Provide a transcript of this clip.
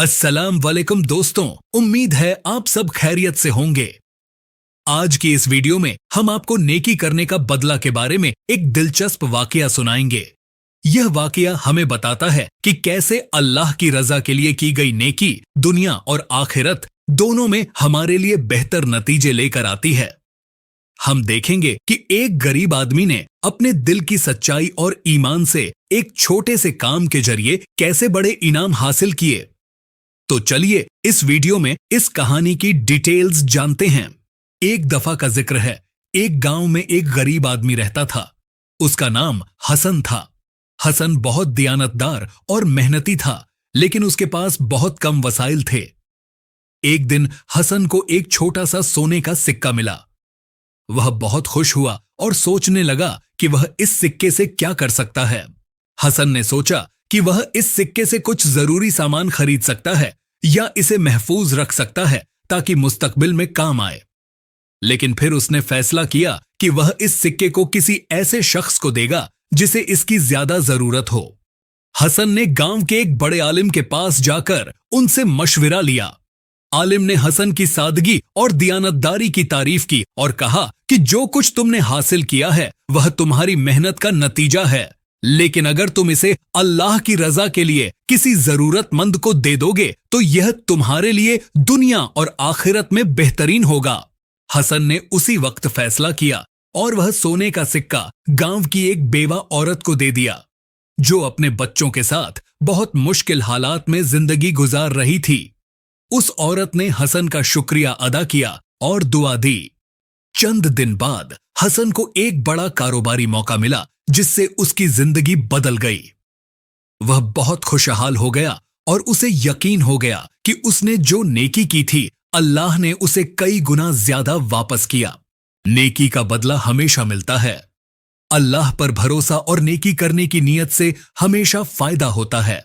अस्सलाम वालेकुम दोस्तों, उम्मीद है आप सब खैरियत से होंगे। आज की इस वीडियो में हम आपको नेकी करने का बदला के बारे में एक दिलचस्प वाकया सुनाएंगे। यह वाकया हमें बताता है कि कैसे अल्लाह की रजा के लिए की गई नेकी दुनिया और आखिरत दोनों में हमारे लिए बेहतर नतीजे लेकर आती है। हम देखेंगे कि एक गरीब आदमी ने अपने दिल की सच्चाई और ईमान से एक छोटे से काम के जरिए कैसे बड़े इनाम हासिल किए। तो चलिए इस वीडियो में इस कहानी की डिटेल्स जानते हैं। एक दफा का जिक्र है, एक गांव में एक गरीब आदमी रहता था। उसका नाम हसन था। हसन बहुत दियानतदार और मेहनती था, लेकिन उसके पास बहुत कम वसाइल थे। एक दिन हसन को एक छोटा सा सोने का सिक्का मिला। वह बहुत खुश हुआ और सोचने लगा कि वह इस सिक्के से क्या कर सकता है। हसन ने सोचा कि वह इस सिक्के से कुछ जरूरी सामान खरीद सकता है या इसे महफूज रख सकता है ताकि मुस्तकबिल में काम आए। लेकिन फिर उसने फैसला किया कि वह इस सिक्के को किसी ऐसे शख्स को देगा जिसे इसकी ज्यादा जरूरत हो। हसन ने गांव के एक बड़े आलिम के पास जाकर उनसे मशविरा लिया। आलिम ने हसन की सादगी और दियानतदारी की तारीफ की और कहा कि जो कुछ तुमने हासिल किया है वह तुम्हारी मेहनत का नतीजा है, लेकिन अगर तुम इसे अल्लाह की रजा के लिए किसी जरूरतमंद को दे दोगे तो यह तुम्हारे लिए दुनिया और आखिरत में बेहतरीन होगा। हसन ने उसी वक्त फैसला किया और वह सोने का सिक्का गांव की एक बेवा औरत को दे दिया, जो अपने बच्चों के साथ बहुत मुश्किल हालात में जिंदगी गुजार रही थी। उस औरत ने हसन का शुक्रिया अदा किया और दुआ दी। चंद दिन बाद हसन को एक बड़ा कारोबारी मौका मिला जिससे उसकी जिंदगी बदल गई। वह बहुत खुशहाल हो गया और उसे यकीन हो गया कि उसने जो नेकी की थी अल्लाह ने उसे कई गुना ज्यादा वापस किया। नेकी का बदला हमेशा मिलता है। अल्लाह पर भरोसा और नेकी करने की नीयत से हमेशा फायदा होता है।